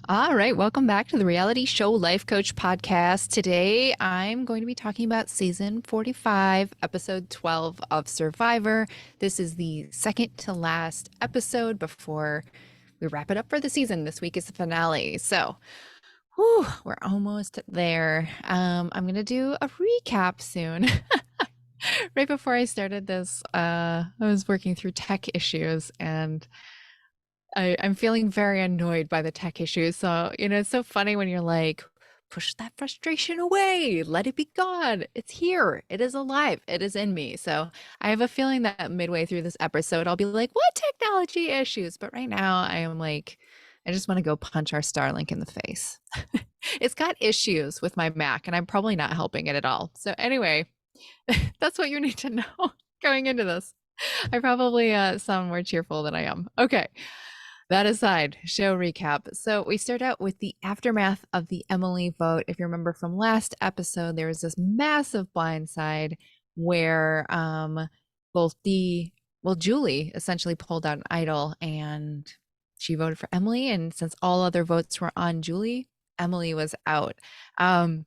All right, welcome back to the Reality Show Life Coach podcast. Today, I'm going to be talking about season 45, episode 12 of Survivor. This is the second to last episode before we wrap it up for the season. This week is the finale. So, whew, we're almost there. I'm going to do a recap soon. Right before I started this, I was working through tech issues and I'm feeling very annoyed by the tech issues. So, it's so funny when you're like, push that frustration away, let it be gone. It's here, it is alive, it is in me. So, I have a feeling that midway through this episode, I'll be like, what technology issues? But right now, I am like, I just want to go punch our Starlink in the face. It's got issues with my Mac, and I'm probably not helping it at all. So, anyway, that's what you need to know going into this. I probably sound more cheerful than I am. Okay. That aside, show recap. So we start out with the aftermath of the Emily vote. If you remember from last episode, there was this massive blindside where both Julie essentially pulled out an idol and she voted for Emily. And since all other votes were on Julie, Emily was out. Um,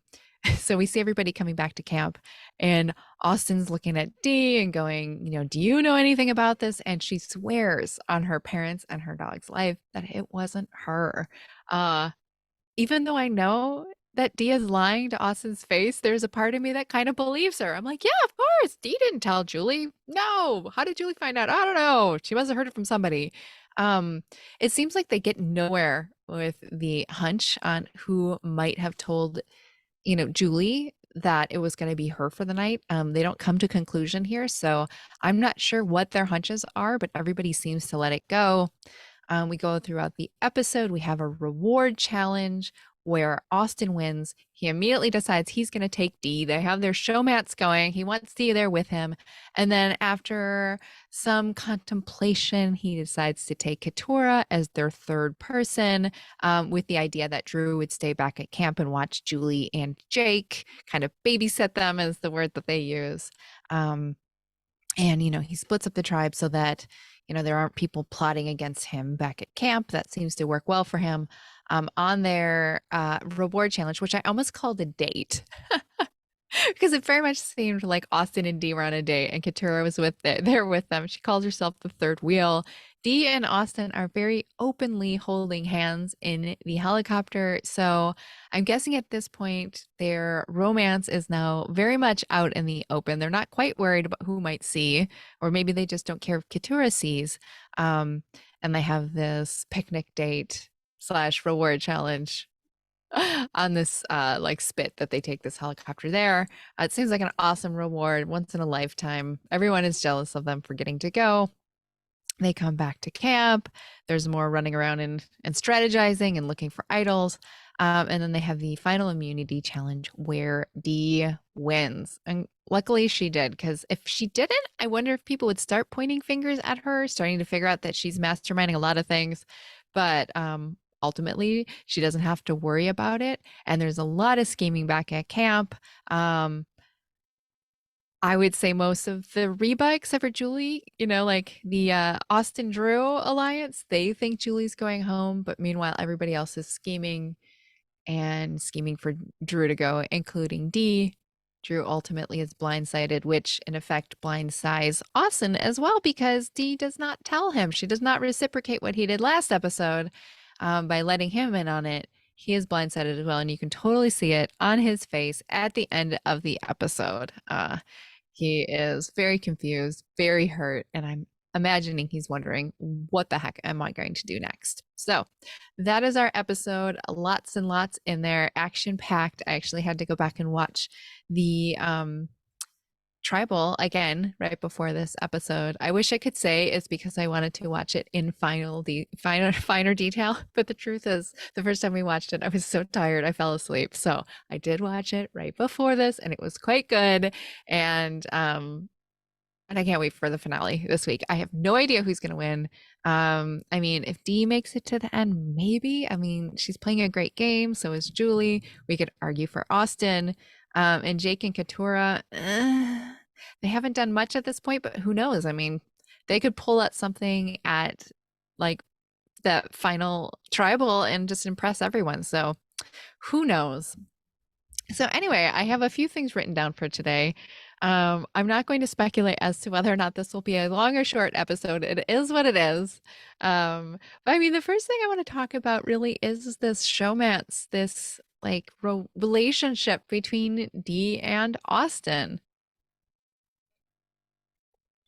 so we see everybody coming back to camp, and Austin's looking at Dee and going, do you know anything about this? And she swears on her parents and her dog's life that it wasn't her. Uh, Even though I know that Dee is lying to Austin's face, there's a part of me that kind of believes her. I'm like, yeah, of course. Dee didn't tell Julie. No. How did Julie find out? I don't know. She must have heard it from somebody. Um, it seems like they get nowhere with the hunch on who might have told Julie that it was going to be her for the night. They don't come to conclusion here, so I'm not sure what their hunches are, but everybody seems to let it go. We go throughout the episode. We have a reward challenge where Austin wins. He immediately decides he's going to take Dee. They have their showmance going. He wants Dee there with him. And then after some contemplation, he decides to take Katura as their third person, with the idea that Drew would stay back at camp and watch Julie and Jake, kind of babysit them is the word that they use. And he splits up the tribe so that there aren't people plotting against him back at camp. That seems to work well for him. On their reward challenge, which I almost called a date because it very much seemed like Austin and Dee were on a date and Katura was there with them. She calls herself the third wheel. Dee and Austin are very openly holding hands in the helicopter. So I'm guessing at this point, their romance is now very much out in the open. They're not quite worried about who might see, or maybe they just don't care if Katura sees. And they have this picnic date slash reward challenge on this like spit that they take this helicopter there. It seems like an awesome reward, once in a lifetime. Everyone is jealous of them for getting to go. They come back to camp. There's more running around and strategizing and looking for idols. And then they have the final immunity challenge where Dee wins. And luckily she did, because if she didn't, I wonder if people would start pointing fingers at her, starting to figure out that she's masterminding a lot of things. But ultimately, she doesn't have to worry about it. And there's a lot of scheming back at camp. I would say most of the Reba, except for Julie, like the Austin Drew alliance, they think Julie's going home, but meanwhile, everybody else is scheming and scheming for Drew to go, including Dee. Drew ultimately is blindsided, which in effect blindsides Austin as well, because Dee does not tell him. She does not reciprocate what he did last episode by letting him in on it. He is blindsided as well, and you can totally see it on his face at the end of the episode. He is very confused, very hurt, and I'm imagining he's wondering, what the heck am I going to do next? So that is our episode. Lots and lots in there, action packed. I actually had to go back and watch the tribal again right before this episode. I wish I could say it's because I wanted to watch it in finer detail, but the truth is, the first time we watched it, I was so tired I fell asleep. So I did watch it right before this, and it was quite good. And I can't wait for the finale this week. I have no idea who's going to win. I mean, if Dee makes it to the end, maybe. I mean, she's playing a great game. So is Julie. We could argue for Austin. And Jake and Katura, they haven't done much at this point, but who knows? I mean, they could pull out something at like that final tribal and just impress everyone. So who knows? So anyway, I have a few things written down for today. I'm not going to speculate as to whether or not this will be a long or short episode. It is what it is. But I mean, the first thing I want to talk about really is this showmance, this like relationship between Dee and Austin.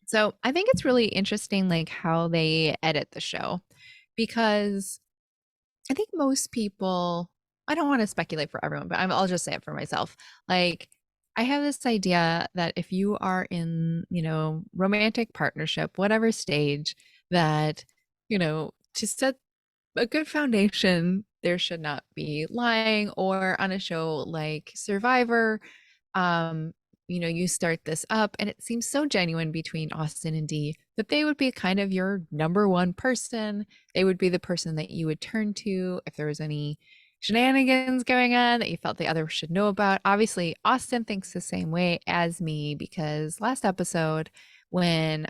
So I think it's really interesting, like how they edit the show, because I think most people, I don't want to speculate for everyone, but I'll just say it for myself. Like, I have this idea that if you are in, romantic partnership, whatever stage, that, to set a good foundation, there should not be lying, or on a show like Survivor, um, you start this up and it seems so genuine between Austin and Dee that they would be kind of your number one person. They would be the person that you would turn to if there was any shenanigans going on that you felt the other should know about. Obviously, Austin thinks the same way as me because last episode, when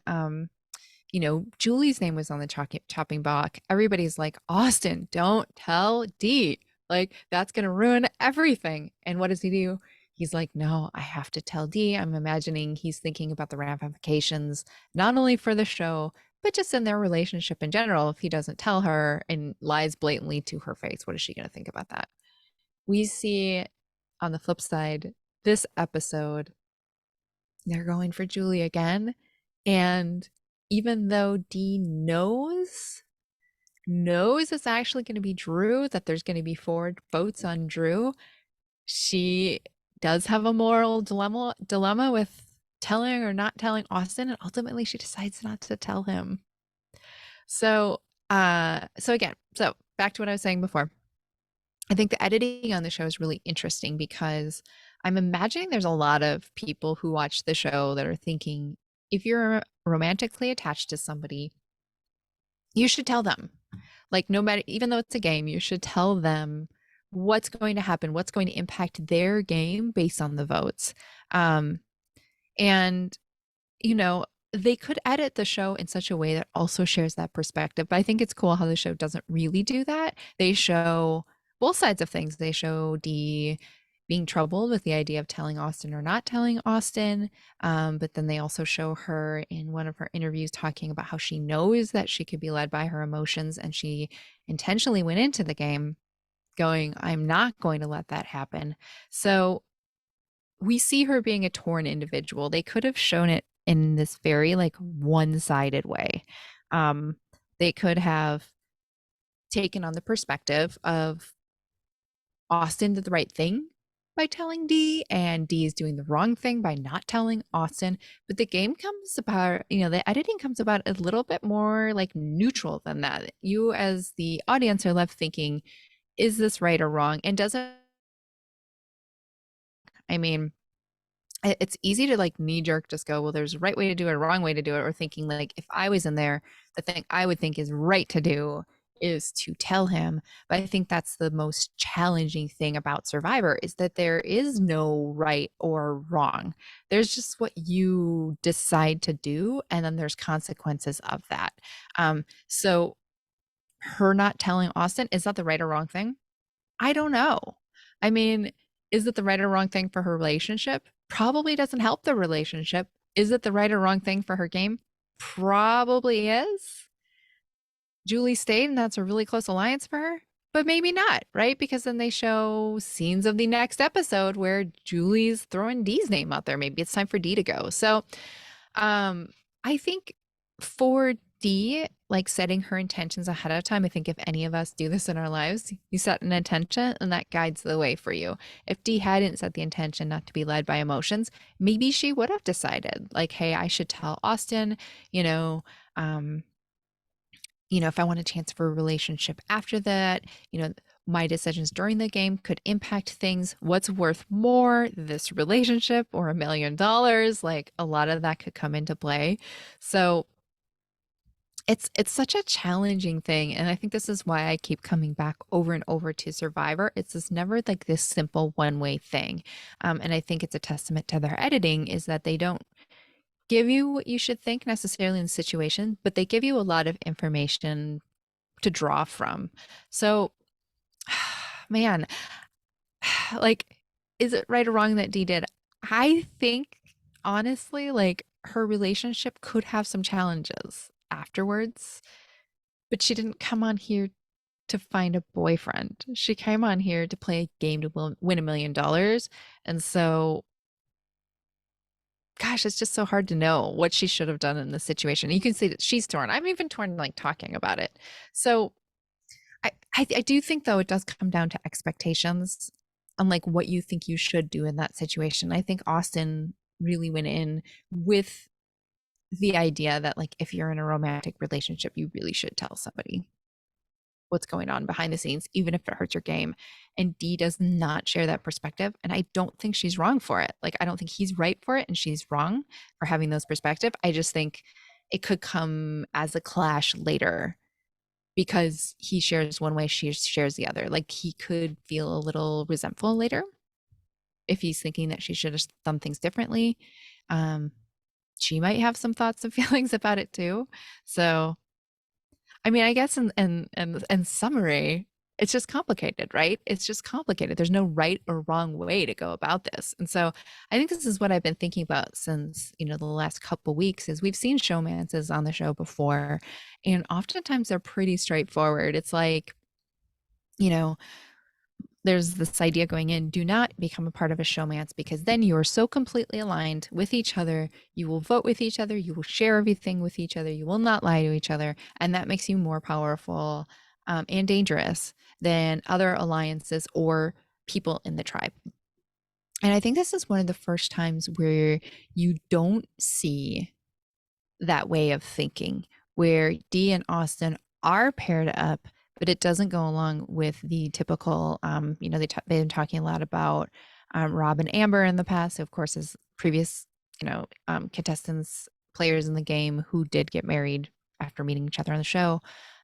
Julie's name was on the chopping block, everybody's like, Austin, don't tell Dee. Like, that's going to ruin everything. And what does he do? He's like, no, I have to tell Dee. I'm imagining he's thinking about the ramifications, not only for the show, but just in their relationship in general. If he doesn't tell her and lies blatantly to her face, what is she going to think about that? We see on the flip side, this episode, they're going for Julie again. And even though Dee knows it's actually going to be Drew, that there's going to be 4 votes on Drew, she does have a moral dilemma with telling or not telling Austin, and ultimately she decides not to tell him. So so back to what I was saying before. I think the editing on the show is really interesting because I'm imagining there's a lot of people who watch the show that are thinking, if you're romantically attached to somebody, you should tell them. Like, no matter, even though it's a game, you should tell them what's going to happen, what's going to impact their game based on the votes. And they could edit the show in such a way that also shares that perspective. But I think it's cool how the show doesn't really do that. They show both sides of things. They show Dee being troubled with the idea of telling Austin or not telling Austin. But then they also show her in one of her interviews talking about how she knows that she could be led by her emotions, and she intentionally went into the game going, I'm not going to let that happen. So we see her being a torn individual. They could have shown it in this very like one-sided way. They could have taken on the perspective of Austin did the right thing by telling Dee, and Dee is doing the wrong thing by not telling Austin. But the game comes about, the editing comes about a little bit more like neutral than that. You as the audience are left thinking, is this right or wrong? And doesn't, I mean, it's easy to like knee jerk just go, well, there's a right way to do it, a wrong way to do it, or thinking like, if I was in there, the thing I would think is right to do is to tell him. But I think that's the most challenging thing about Survivor, is that there is no right or wrong. There's just what you decide to do, and then there's consequences of that. So her not telling Austin, is that the right or wrong thing? I don't know. I mean, is it the right or wrong thing for her relationship? Probably doesn't help the relationship. Is it the right or wrong thing for her game? Probably is. Julie stayed, and that's a really close alliance for her, but maybe not, right? Because then they show scenes of the next episode where Julie's throwing Dee's name out there. Maybe it's time for Dee to go. So I think for Dee, like setting her intentions ahead of time, I think if any of us do this in our lives, you set an intention and that guides the way for you. If Dee hadn't set the intention not to be led by emotions, maybe she would have decided like, hey, I should tell Austin, um, if I want a chance for a relationship after that, my decisions during the game could impact things. What's worth more, this relationship or $1 million? Like, a lot of that could come into play. So it's such a challenging thing, and I think this is why I keep coming back over and over to Survivor. It's just never like this simple one-way thing. And I think it's a testament to their editing, is that they don't give you what you should think necessarily in the situation, but they give you a lot of information to draw from. So, man, like, is it right or wrong that Dee did? I think honestly, like her relationship could have some challenges afterwards, but she didn't come on here to find a boyfriend. She came on here to play a game to win $1 million. And so, gosh, it's just so hard to know what she should have done in this situation. You can see that she's torn. I'm even torn, like talking about it. So I do think though it does come down to expectations on like what you think you should do in that situation. I think Austin really went in with the idea that like if you're in a romantic relationship, you really should tell somebody what's going on behind the scenes, even if it hurts your game. And Dee does not share that perspective. And I don't think she's wrong for it. Like, I don't think he's right for it and she's wrong for having those perspective. I just think it could come as a clash later because he shares one way, she shares the other. Like, he could feel a little resentful later if he's thinking that she should have done things differently. Um, she might have some thoughts and feelings about it too. So I mean, I guess in summary, it's just complicated, right? It's just complicated. There's no right or wrong way to go about this. And so I think this is what I've been thinking about since, the last couple weeks is we've seen showmances on the show before, and oftentimes they're pretty straightforward. It's like, you know, there's this idea going in, do not become a part of a showmance because then you are so completely aligned with each other. You will vote with each other. You will share everything with each other. You will not lie to each other. And that makes you more powerful and dangerous than other alliances or people in the tribe. And I think this is one of the first times where you don't see that way of thinking, where Dee and Austin are paired up, but it doesn't go along with the typical, they've been talking a lot about Rob and Amber in the past, of course, as previous, contestants, players in the game who did get married after meeting each other on the show.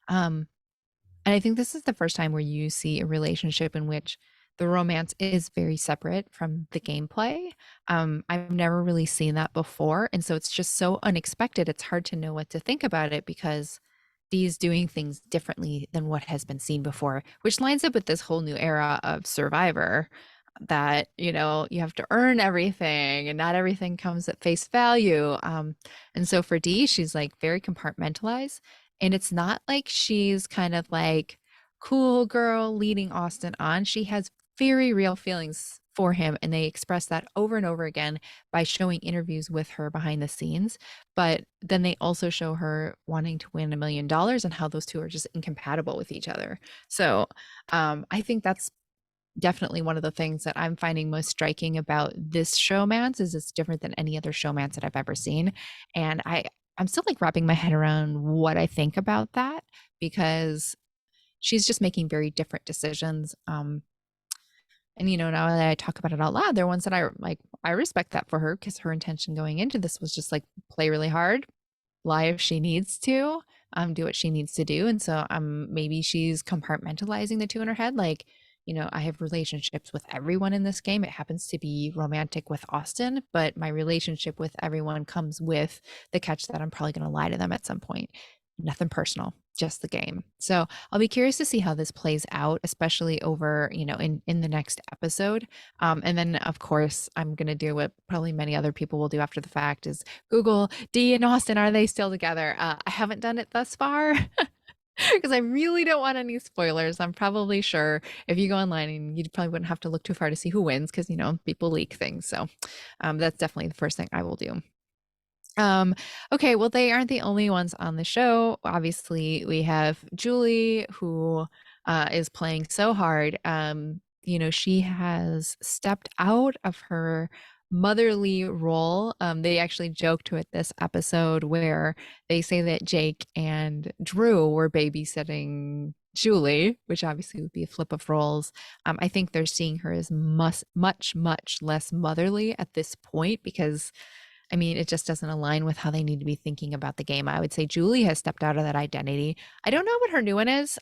And I think this is the first time where you see a relationship in which the romance is very separate from the gameplay. I've never really seen that before. And so it's just so unexpected. It's hard to know what to think about it because Dee's doing things differently than what has been seen before, which lines up with this whole new era of Survivor that, you have to earn everything and not everything comes at face value. And so for Dee, she's like very compartmentalized. And it's not like she's kind of like cool girl leading Austin on. She has very real feelings for him, and they express that over and over again by showing interviews with her behind the scenes. But then they also show her wanting to win $1 million and how those two are just incompatible with each other. So I think that's definitely one of the things that I'm finding most striking about this showmance is it's different than any other showmance that I've ever seen. And I'm still like wrapping my head around what I think about that because she's just making very different decisions. And now that I talk about it out loud, there are ones that I respect that for her because her intention going into this was just like play really hard, lie if she needs to, do what she needs to do. And so maybe she's compartmentalizing the two in her head. Like, I have relationships with everyone in this game. It happens to be romantic with Austin, but my relationship with everyone comes with the catch that I'm probably going to lie to them at some point. Nothing personal, just the game. So I'll be curious to see how this plays out, especially over, in the next episode. And then of course I'm gonna do what probably many other people will do after the fact is Google Dee and Austin, are they still together? I haven't done it thus far. Because I really don't want any spoilers. I'm probably sure if you go online and you probably wouldn't have to look too far to see who wins because people leak things. So that's definitely the first thing I will do. Okay, well, they aren't the only ones on the show. Obviously, we have Julie, who is playing so hard. She has stepped out of her motherly role. They actually joked with this episode where they say that Jake and Drew were babysitting Julie, which obviously would be a flip of roles. I think they're seeing her as much less motherly at this point because it just doesn't align with how they need to be thinking about the game. I would say Julie has stepped out of that identity. I don't know what her new one is,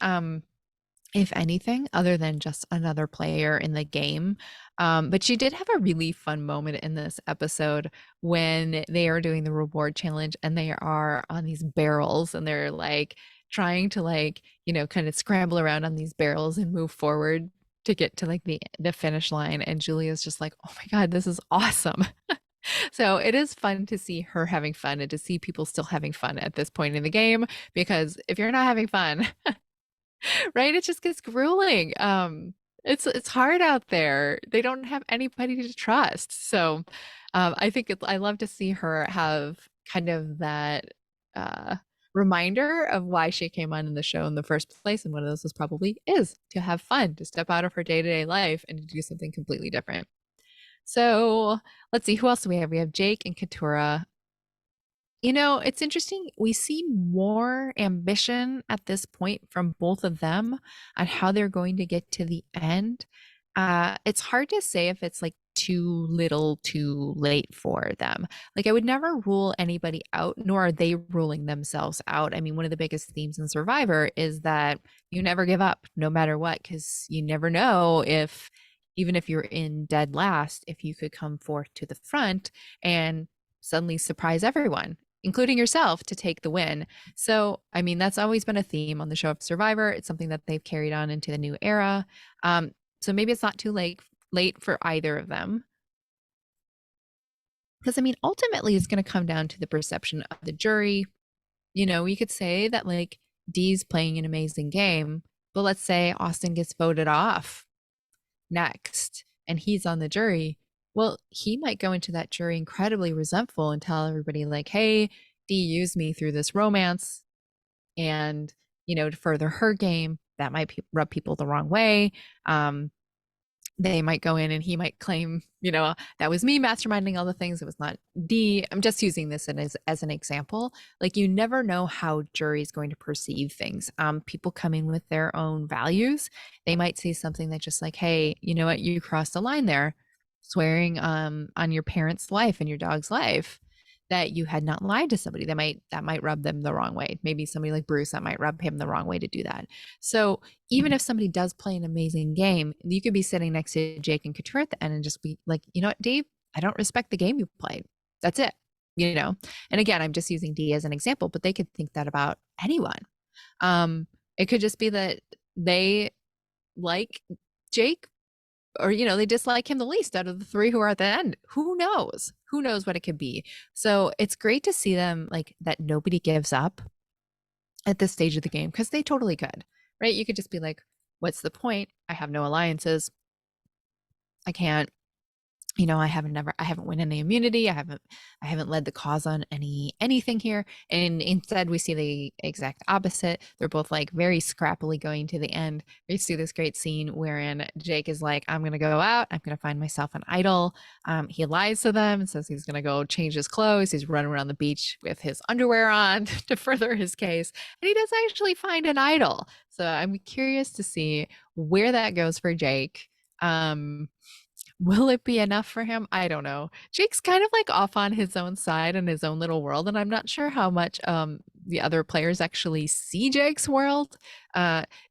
if anything, other than just another player in the game. But she did have a really fun moment in this episode when they are doing the reward challenge and they are on these barrels and they're like trying to like, kind of scramble around on these barrels and move forward to get to like the finish line. And Julia's just like, oh my God, this is awesome. So it is fun to see her having fun and to see people still having fun at this point in the game, because if you're not having fun, right, it just gets grueling. It's hard out there. They don't have anybody to trust. So I think I love to see her have kind of that uh, reminder of why she came on in the show in the first place. And one of those is probably is to have fun, to step out of her day-to-day life and to do something completely different. So let's see, who else do we have? We have Jake and Katura. It's interesting. We see more ambition at this point from both of them on how they're going to get to the end. It's hard to say if it's like too little, too late for them. Like, I would never rule anybody out, nor are they ruling themselves out. I mean, one of the biggest themes in Survivor is that you never give up, no matter what, because you never know if, even if you're in dead last, if you could come forth to the front and suddenly surprise everyone, including yourself, to take the win. So, I mean, that's always been a theme on the show of Survivor. It's something that they've carried on into the new era. So maybe it's not too late for either of them. Because I mean, ultimately, it's going to come down to the perception of the jury. We could say that like Dee's playing an amazing game, but let's say Austin gets voted off next and he's on the jury. Well, he might go into that jury incredibly resentful and tell everybody like, hey, Dee used me through this romance, and to further her game. That might rub people the wrong way. They might go in and he might claim, that was me masterminding all the things. It was not D. I'm just using this as an example. Like, you never know how jury is going to perceive things. People come in with their own values. They might say something that just like, hey, you know what, you crossed the line there, swearing on your parents' life and your dog's life, that you had not lied to somebody. That might rub them the wrong way. Maybe somebody like Bruce, that might rub him the wrong way to do that. So even if somebody does play an amazing game, you could be sitting next to Jake and Katura at the end and just be like, you know what, Dave, I don't respect the game you played. That's it. And again, I'm just using D as an example, but they could think that about anyone. It could just be that they like Jake, or they dislike him the least out of the three who are at the end. Who knows what it could be. So it's great to see them like that. Nobody gives up at this stage of the game, because they totally could, right? You could just be like, what's the point? I have no alliances. I can't, I haven't won any immunity. I haven't led the cause on anything here. And instead we see the exact opposite. They're both like very scrappily going to the end. We see this great scene wherein Jake is like, I'm going to go out. I'm going to find myself an idol. He lies to them and says he's going to go change his clothes. He's running around the beach with his underwear on to further his case. And he does actually find an idol. So I'm curious to see where that goes for Jake. Will it be enough for him? I don't know. Jake's kind of like off on his own side in his own little world, and I'm not sure how much the other players actually see Jake's world.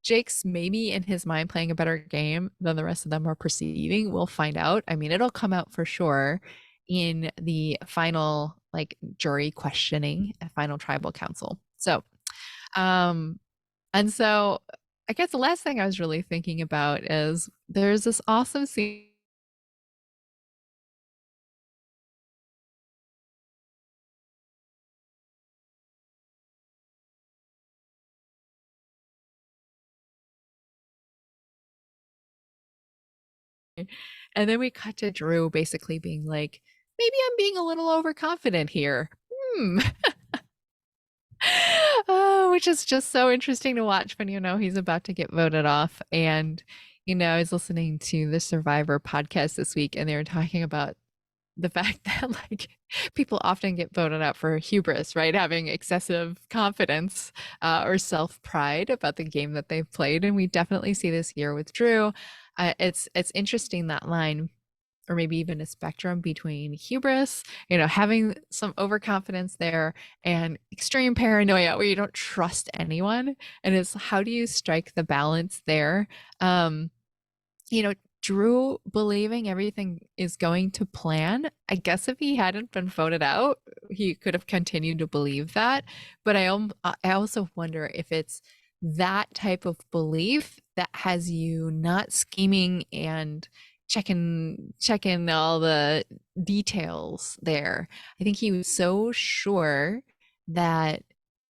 Jake's maybe in his mind playing a better game than the rest of them are perceiving. We'll find out. I mean, it'll come out for sure in the final like jury questioning at final tribal council. So, and so I guess the last thing I was really thinking about is there's this awesome scene. And then we cut to Drew basically being like, maybe I'm being a little overconfident here. Oh, which is just so interesting to watch when he's about to get voted off. And, I was listening to the Survivor podcast this week, and they were talking about the fact that like people often get voted out for hubris, right? Having excessive confidence or self-pride about the game that they've played. And we definitely see this here with Drew. It's interesting, that line, or maybe even a spectrum between hubris, having some overconfidence there, and extreme paranoia where you don't trust anyone. And it's how do you strike the balance there? Drew believing everything is going to plan. I guess if he hadn't been voted out, he could have continued to believe that. But I also wonder if it's that type of belief that has you not scheming and checking all the details there. I think he was so sure that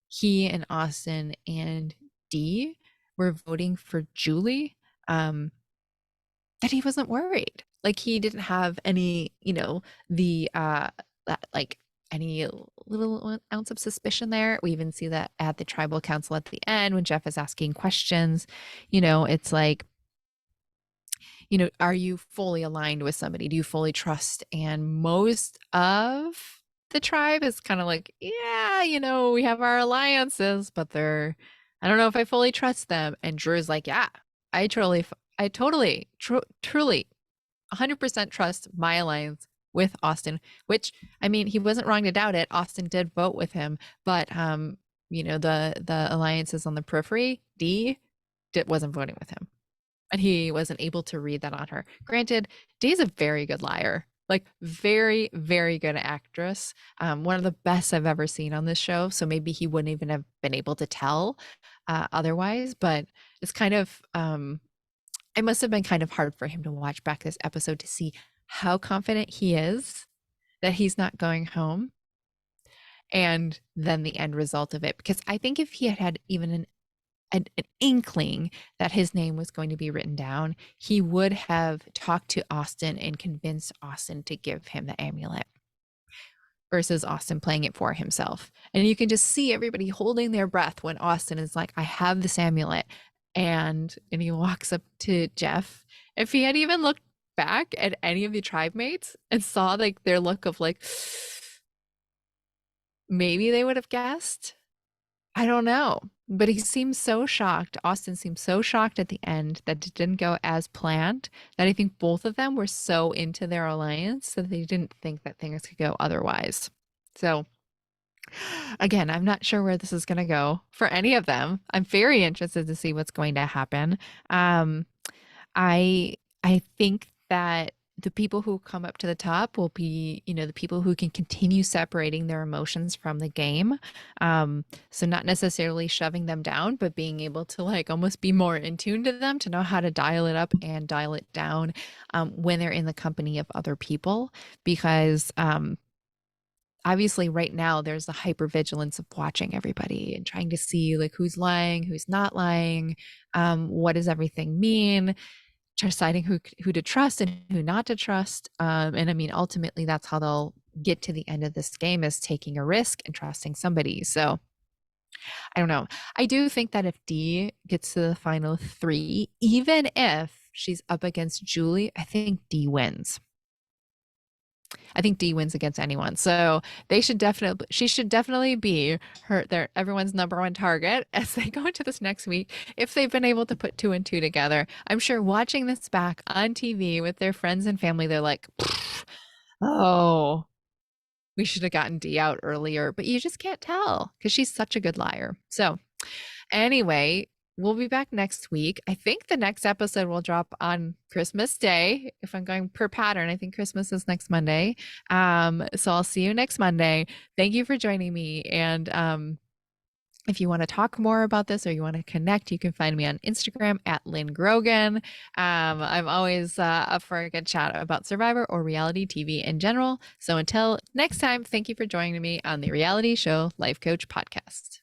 he and Austin and Dee were voting for Julie, that he wasn't worried. Like he didn't have any, the like any little ounce of suspicion there. We even see that at the tribal council at the end when Jeff is asking questions. It's like, are you fully aligned with somebody? Do you fully trust? And most of the tribe is kind of like, yeah, we have our alliances, but I don't know if I fully trust them. And Drew's like, yeah, I totally, truly 100% trust my alliance with Austin, which, I mean, he wasn't wrong to doubt it. Austin did vote with him, but, the alliances on the periphery, wasn't voting with him. And he wasn't able to read that on her. Granted, Dee's a very good liar, like very, very good actress. One of the best I've ever seen on this show. So maybe he wouldn't even have been able to tell otherwise, but it's kind of, it must have been kind of hard for him to watch back this episode to see how confident he is that he's not going home, and then the end result of it. Because I think if he had had even an inkling that his name was going to be written down, he would have talked to Austin and convinced Austin to give him the amulet versus Austin playing it for himself. And you can just see everybody holding their breath when Austin is like, I have this amulet. And he walks up to Jeff. If he had even looked back at any of the tribe mates and saw like their look of like, maybe they would have guessed. I don't know. But he seems so shocked. Austin seemed so shocked at the end that it didn't go as planned, that I think both of them were so into their alliance that they didn't think that things could go otherwise. So again, I'm not sure where this is going to go for any of them. I'm very interested to see what's going to happen. I I think that the people who come up to the top will be, the people who can continue separating their emotions from the game. So not necessarily shoving them down, but being able to like almost be more in tune to them, to know how to dial it up and dial it down when they're in the company of other people. Because obviously right now there's the hypervigilance of watching everybody and trying to see like who's lying, who's not lying, what does everything mean, deciding who to trust and who not to trust. And I mean, ultimately that's how they'll get to the end of this game, is taking a risk and trusting somebody. So I don't know. I do think that if Dee gets to the final 3, even if she's up against Julie, I think Dee wins. I think Dee wins against anyone. So she should definitely be everyone's number one target as they go into this next week. If they've been able to put 2 and 2 together, I'm sure watching this back on TV with their friends and family, they're like, oh, we should have gotten Dee out earlier, but you just can't tell because she's such a good liar. So anyway, we'll be back next week. I think the next episode will drop on Christmas Day. If I'm going per pattern, I think Christmas is next Monday. So I'll see you next Monday. Thank you for joining me. And if you want to talk more about this or you want to connect, you can find me on Instagram at Lynn Grogan. I'm always up for a good chat about Survivor or reality TV in general. So until next time, thank you for joining me on the Reality Show Life Coach Podcast.